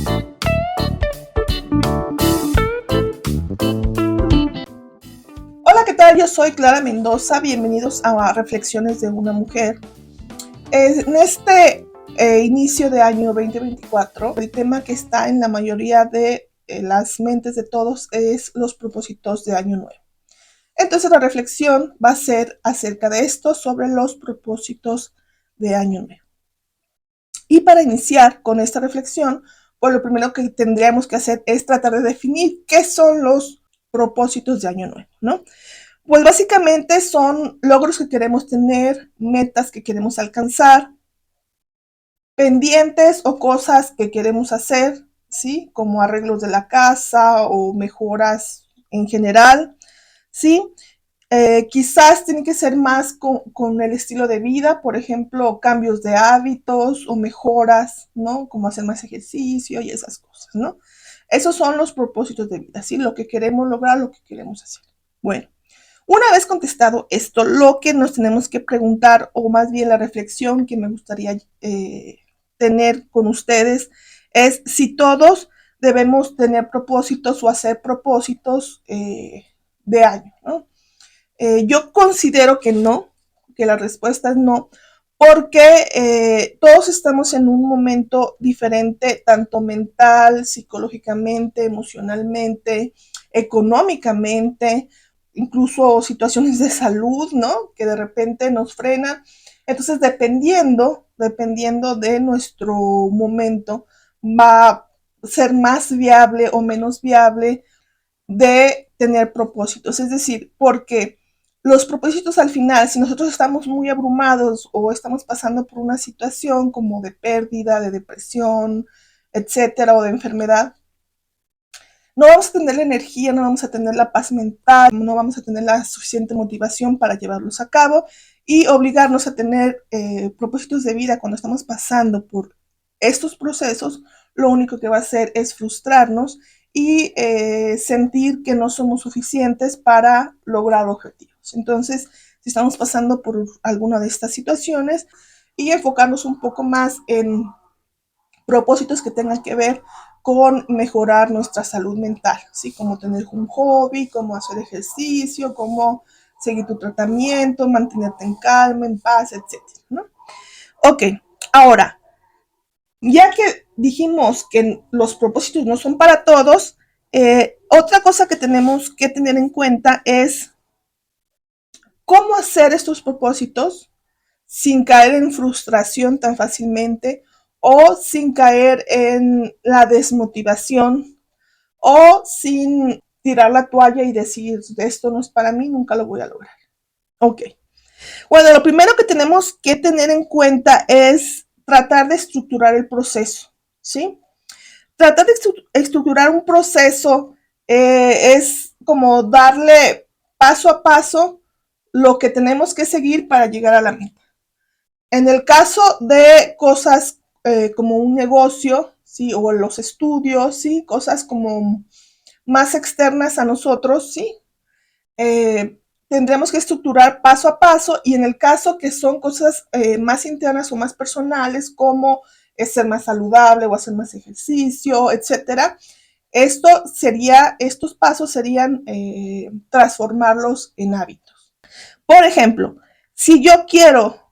Hola, ¿qué tal? Yo soy Clara Mendoza, bienvenidos a Reflexiones de una Mujer. En este inicio de año 2024, el tema que está en la mayoría de las mentes de todos es los propósitos de año nuevo. Entonces la reflexión va a ser acerca de esto, sobre los propósitos de año nuevo. Y para iniciar con esta reflexión, pues lo primero que tendríamos que hacer es tratar de definir qué son los propósitos de año nuevo, ¿no? Pues básicamente son logros que queremos tener, metas que queremos alcanzar, pendientes o cosas que queremos hacer, ¿sí? Como arreglos de la casa o mejoras en general, ¿sí? Quizás tiene que ser más con el estilo de vida, por ejemplo, cambios de hábitos o mejoras, ¿no? Como hacer más ejercicio y esas cosas, ¿no? Esos son los propósitos de vida, ¿sí? Lo que queremos lograr, lo que queremos hacer. Bueno, una vez contestado esto, lo que nos tenemos que preguntar, o más bien la reflexión que me gustaría tener con ustedes, es si todos debemos tener propósitos o hacer propósitos de año, ¿no? Yo considero que no, que la respuesta es no, porque todos estamos en un momento diferente, tanto mental, psicológicamente, emocionalmente, económicamente, incluso situaciones de salud, ¿no? Que de repente nos frenan. Entonces, dependiendo de nuestro momento, va a ser más viable o menos viable de tener propósitos. Es decir, porque los propósitos al final, si nosotros estamos muy abrumados o estamos pasando por una situación como de pérdida, de depresión, etcétera, o de enfermedad, no vamos a tener la energía, no vamos a tener la paz mental, no vamos a tener la suficiente motivación para llevarlos a cabo, y obligarnos a tener propósitos de vida cuando estamos pasando por estos procesos, lo único que va a hacer es frustrarnos y sentir que no somos suficientes para lograr objetivos. Entonces, si estamos pasando por alguna de estas situaciones, y enfocarnos un poco más en propósitos que tengan que ver con mejorar nuestra salud mental, ¿sí? Como tener un hobby, como hacer ejercicio, como seguir tu tratamiento, mantenerte en calma, en paz, etcétera, ¿no? Ok, ahora, ya que dijimos que los propósitos no son para todos, otra cosa que tenemos que tener en cuenta es cómo hacer estos propósitos sin caer en frustración tan fácilmente, o sin caer en la desmotivación, o sin tirar la toalla y decir, esto no es para mí, nunca lo voy a lograr. Ok. Bueno, lo primero que tenemos que tener en cuenta es tratar de estructurar el proceso, ¿sí? Tratar de estructurar un proceso es como darle paso a paso lo que tenemos que seguir para llegar a la meta. En el caso de cosas como un negocio, ¿sí? O los estudios, ¿sí? Cosas como más externas a nosotros, ¿sí? Tendremos que estructurar paso a paso, y en el caso que son cosas más internas o más personales, como ser más saludable o hacer más ejercicio, etcétera, estos pasos serían transformarlos en hábitos. Por ejemplo, si yo quiero,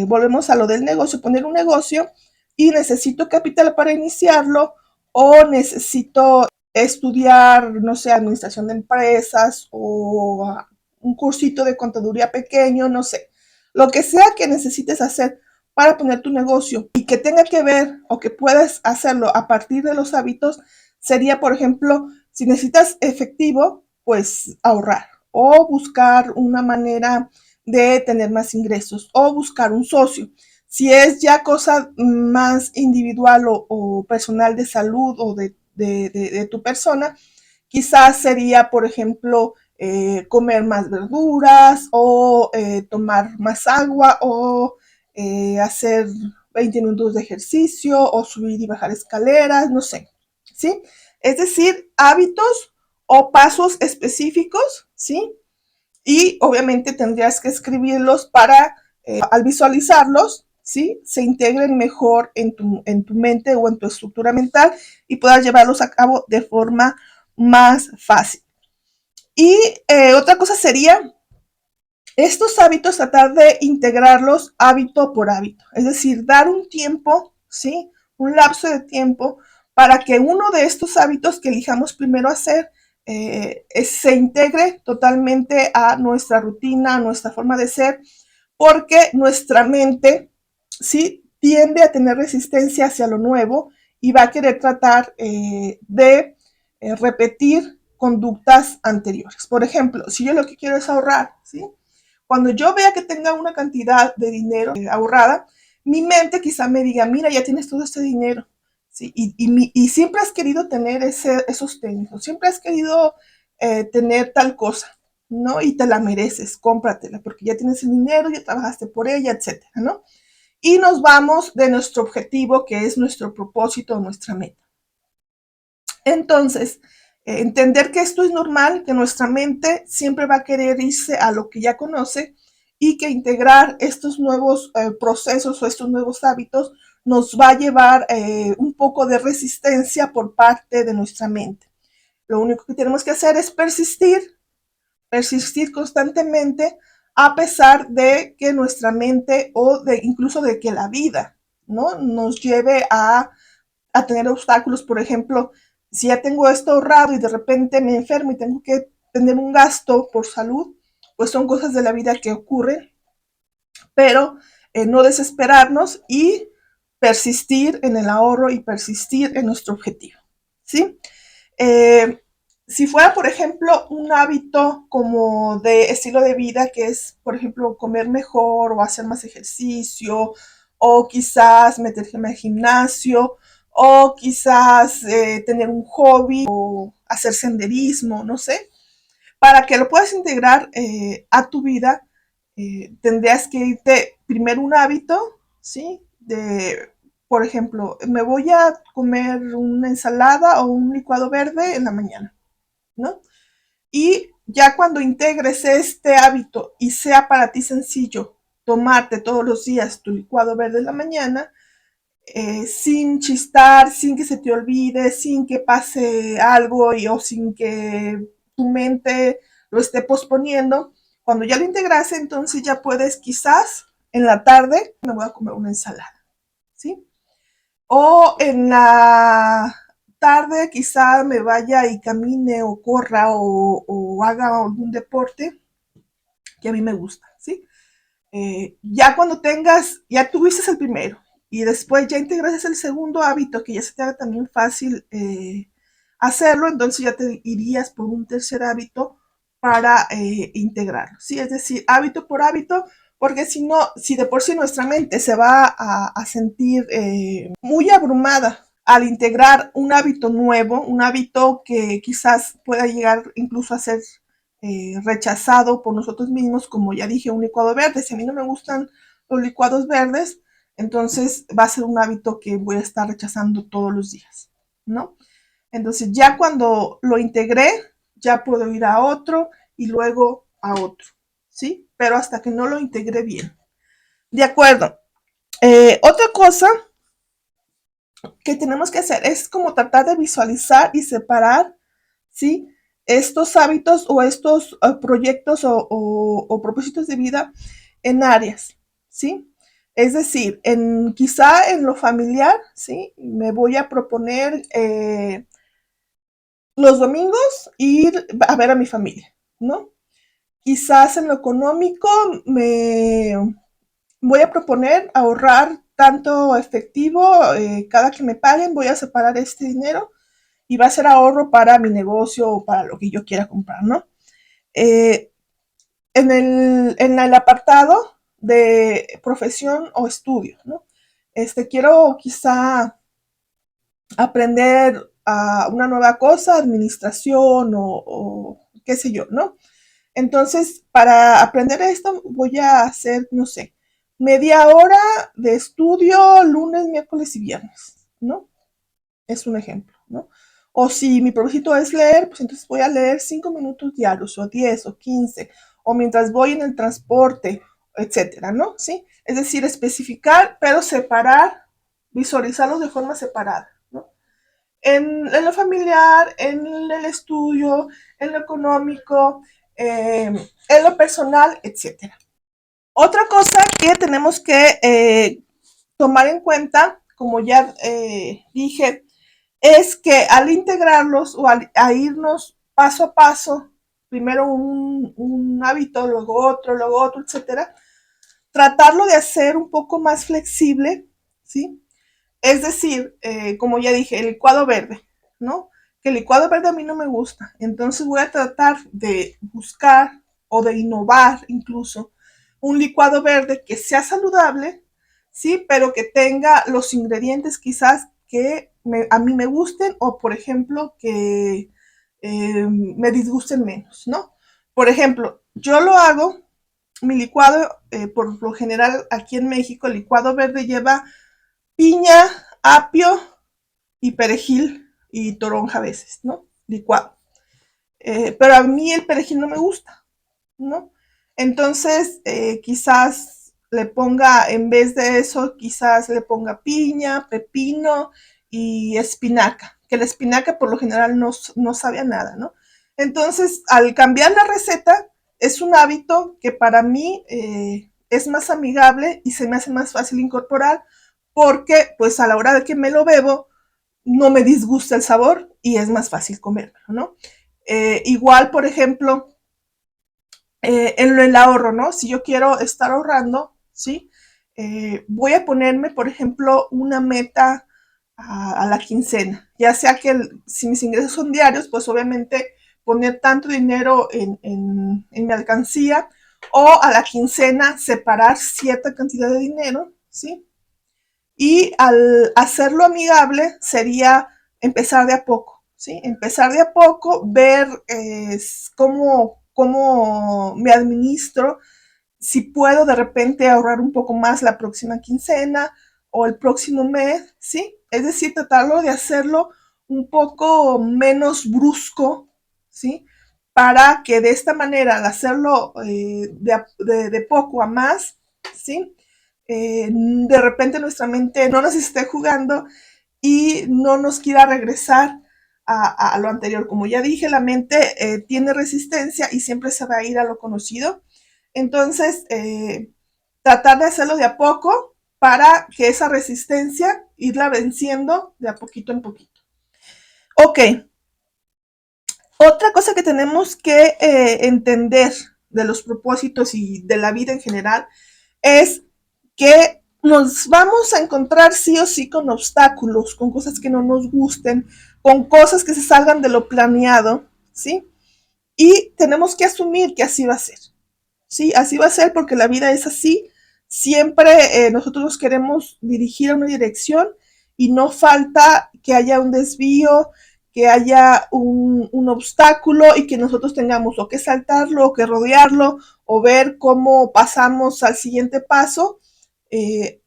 volvemos a lo del negocio, poner un negocio y necesito capital para iniciarlo, o necesito estudiar, no sé, administración de empresas, o un cursito de contaduría pequeño, no sé, lo que sea que necesites hacer para poner tu negocio y que tenga que ver o que puedas hacerlo a partir de los hábitos, sería, por ejemplo, si necesitas efectivo, pues ahorrar o buscar una manera de tener más ingresos o buscar un socio. Si es ya cosa más individual o personal de salud o de tu persona, quizás sería, por ejemplo, comer más verduras, o tomar más agua, o hacer 20 minutos de ejercicio, o subir y bajar escaleras, no sé, ¿sí? Es decir, hábitos o pasos específicos, ¿sí? Y obviamente tendrías que escribirlos para, al visualizarlos, ¿sí? Se integren mejor en tu mente o en tu estructura mental y puedas llevarlos a cabo de forma más fácil. Y otra cosa sería estos hábitos, tratar de integrarlos hábito por hábito, es decir, dar un tiempo, ¿sí? Un lapso de tiempo para que uno de estos hábitos que elijamos primero hacer se integre totalmente a nuestra rutina, a nuestra forma de ser, porque nuestra mente, ¿sí? Tiende a tener resistencia hacia lo nuevo y va a querer tratar de repetir conductas anteriores. Por ejemplo, si yo lo que quiero es ahorrar, ¿sí? Cuando yo vea que tenga una cantidad de dinero ahorrada, mi mente quizá me diga, mira, ya tienes todo este dinero, ¿sí? Y siempre has querido tener esos tenis, o siempre has querido tener tal cosa, ¿no? Y te la mereces, cómpratela, porque ya tienes el dinero, ya trabajaste por ella, etcétera, ¿no? Y nos vamos de nuestro objetivo, que es nuestro propósito, nuestra meta. Entonces, entender que esto es normal, que nuestra mente siempre va a querer irse a lo que ya conoce y que integrar estos nuevos procesos o estos nuevos hábitos nos va a llevar un poco de resistencia por parte de nuestra mente. Lo único que tenemos que hacer es persistir constantemente a pesar de que nuestra mente o de incluso de que la vida, ¿no? Nos lleve a tener obstáculos. Por ejemplo, si ya tengo esto ahorrado y de repente me enfermo y tengo que tener un gasto por salud, pues son cosas de la vida que ocurren, pero no desesperarnos y persistir en el ahorro y persistir en nuestro objetivo, ¿sí? Eh, si fuera, por ejemplo, un hábito como de estilo de vida, que es, por ejemplo, comer mejor o hacer más ejercicio, o quizás meterme al gimnasio, o quizás tener un hobby o hacer senderismo, no sé, para que lo puedas integrar a tu vida, tendrías que irte primero un hábito, ¿sí? De, por ejemplo, me voy a comer una ensalada o un licuado verde en la mañana, ¿no? Y ya cuando integres este hábito y sea para ti sencillo tomarte todos los días tu licuado verde en la mañana, sin chistar, sin que se te olvide, sin que pase algo o sin que tu mente lo esté posponiendo. Cuando ya lo integraste, entonces ya puedes quizás en la tarde me voy a comer una ensalada, ¿sí? O en la tarde quizás me vaya y camine o corra o haga algún deporte que a mí me gusta, ¿sí? Ya cuando ya tuviste el primero y después ya integras el segundo hábito, que ya se te haga también fácil hacerlo, entonces ya te irías por un tercer hábito para integrarlo, ¿sí? Es decir, hábito por hábito, porque si no, si de por sí nuestra mente se va a sentir muy abrumada al integrar un hábito nuevo, un hábito que quizás pueda llegar incluso a ser rechazado por nosotros mismos, como ya dije, un licuado verde. Si a mí no me gustan los licuados verdes, entonces va a ser un hábito que voy a estar rechazando todos los días, ¿no? Entonces ya cuando lo integré, ya puedo ir a otro y luego a otro, ¿sí? Pero hasta que no lo integré bien. De acuerdo. Otra cosa que tenemos que hacer es como tratar de visualizar y separar, ¿sí? Estos hábitos o estos proyectos o propósitos de vida en áreas, ¿sí? Es decir, quizá en lo familiar, ¿sí? Me voy a proponer los domingos ir a ver a mi familia, ¿no? Quizás en lo económico me voy a proponer ahorrar tanto efectivo, cada que me paguen voy a separar este dinero y va a ser ahorro para mi negocio o para lo que yo quiera comprar, ¿no? Eh, en el apartado de profesión o estudio, ¿no? Quiero quizá aprender una nueva cosa, administración o qué sé yo, ¿no? Entonces, para aprender esto voy a hacer, no sé, media hora de estudio lunes, miércoles y viernes, ¿no? Es un ejemplo, ¿no? O si mi propósito es leer, pues entonces voy a leer 5 minutos diarios, o 10 o 15 o mientras voy en el transporte, etcétera, ¿no? ¿Sí? Es decir, especificar, pero separar, visualizarlos de forma separada, ¿no? En lo familiar, en el estudio, en lo económico, en lo personal, etcétera. Otra cosa que tenemos que tomar en cuenta, como ya dije, es que al integrarlos o a irnos paso a paso, primero un hábito, luego otro, etcétera, tratarlo de hacer un poco más flexible, ¿sí? Es decir, como ya dije, el licuado verde, ¿no? Que el licuado verde a mí no me gusta. Entonces voy a tratar de buscar o de innovar incluso un licuado verde que sea saludable, ¿sí? Pero que tenga los ingredientes quizás que a mí me gusten o, por ejemplo, que me disgusten menos, ¿no? Por ejemplo, yo lo hago, mi licuado, por lo general aquí en México, el licuado verde lleva piña, apio y perejil y toronja a veces, ¿no? Licuado. Pero a mí el perejil no me gusta, ¿no? Entonces, quizás le ponga, en vez de eso, quizás le ponga piña, pepino y espinaca, que la espinaca por lo general no sabe a nada, ¿no? Entonces, al cambiar la receta, es un hábito que para mí es más amigable y se me hace más fácil incorporar porque pues a la hora de que me lo bebo no me disgusta el sabor y es más fácil comerlo, ¿no? Igual, por ejemplo, en el ahorro, ¿no? Si yo quiero estar ahorrando, ¿sí? Voy a ponerme, por ejemplo, una meta a la quincena, ya sea que si mis ingresos son diarios, pues obviamente poner tanto dinero en mi alcancía o a la quincena separar cierta cantidad de dinero, ¿sí? Y al hacerlo amigable sería empezar de a poco, ¿sí? Empezar de a poco, ver cómo me administro, si puedo de repente ahorrar un poco más la próxima quincena o el próximo mes, ¿sí? Es decir, tratarlo de hacerlo un poco menos brusco, ¿sí? Para que de esta manera, al hacerlo de poco a más, ¿sí? De repente nuestra mente no nos esté jugando y no nos quiera regresar a lo anterior. Como ya dije, la mente tiene resistencia y siempre se va a ir a lo conocido. Entonces, tratar de hacerlo de a poco para que esa resistencia irla venciendo de a poquito en poquito. Ok, otra cosa que tenemos que entender de los propósitos y de la vida en general es que nos vamos a encontrar sí o sí con obstáculos, con cosas que no nos gusten, con cosas que se salgan de lo planeado, ¿sí? Y tenemos que asumir que así va a ser, ¿sí? Así va a ser porque la vida es así. Siempre nosotros nos queremos dirigir a una dirección y no falta que haya un desvío, que haya un obstáculo y que nosotros tengamos o que saltarlo o que rodearlo o ver cómo pasamos al siguiente paso eh,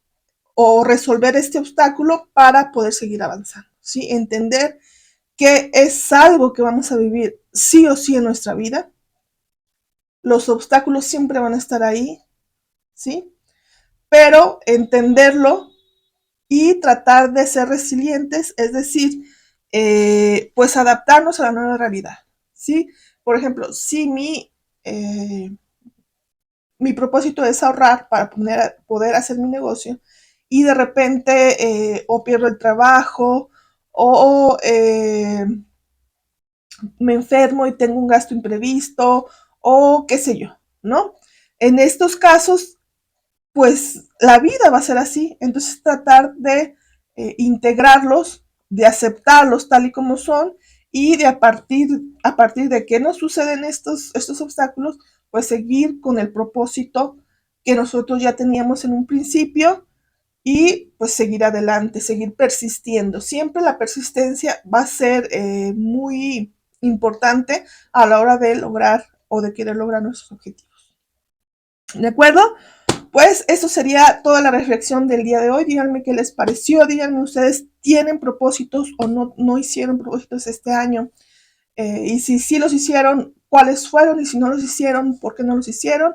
o resolver este obstáculo para poder seguir avanzando, ¿sí? Entender que es algo que vamos a vivir sí o sí en nuestra vida. Los obstáculos siempre van a estar ahí, ¿sí? Pero entenderlo y tratar de ser resilientes, es decir, pues adaptarnos a la nueva realidad, ¿sí? Por ejemplo, si mi propósito es ahorrar para poder hacer mi negocio y de repente o pierdo el trabajo o me enfermo y tengo un gasto imprevisto o qué sé yo, ¿no? En estos casos, pues la vida va a ser así. Entonces tratar de integrarlos, de aceptarlos tal y como son y de a partir de que nos suceden estos obstáculos, pues seguir con el propósito que nosotros ya teníamos en un principio y pues seguir adelante, seguir persistiendo. Siempre la persistencia va a ser muy importante a la hora de lograr o de querer lograr nuestros objetivos. ¿De acuerdo? Pues eso sería toda la reflexión del día de hoy. Díganme qué les pareció, díganme ustedes tienen propósitos o no hicieron propósitos este año. Y si sí los hicieron, cuáles fueron y si no los hicieron, por qué no los hicieron.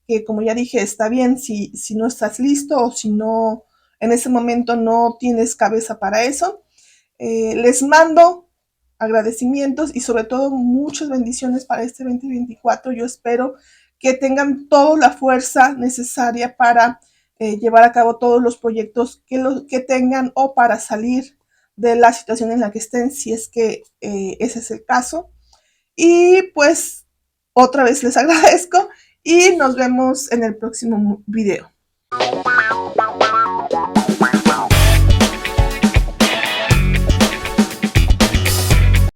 que como ya dije, está bien si no estás listo o si no, en ese momento no tienes cabeza para eso. Les mando agradecimientos y sobre todo muchas bendiciones para este 2024. Yo espero que tengan toda la fuerza necesaria para llevar a cabo todos los proyectos que tengan o para salir de la situación en la que estén, si es que ese es el caso. Y pues otra vez les agradezco y nos vemos en el próximo video.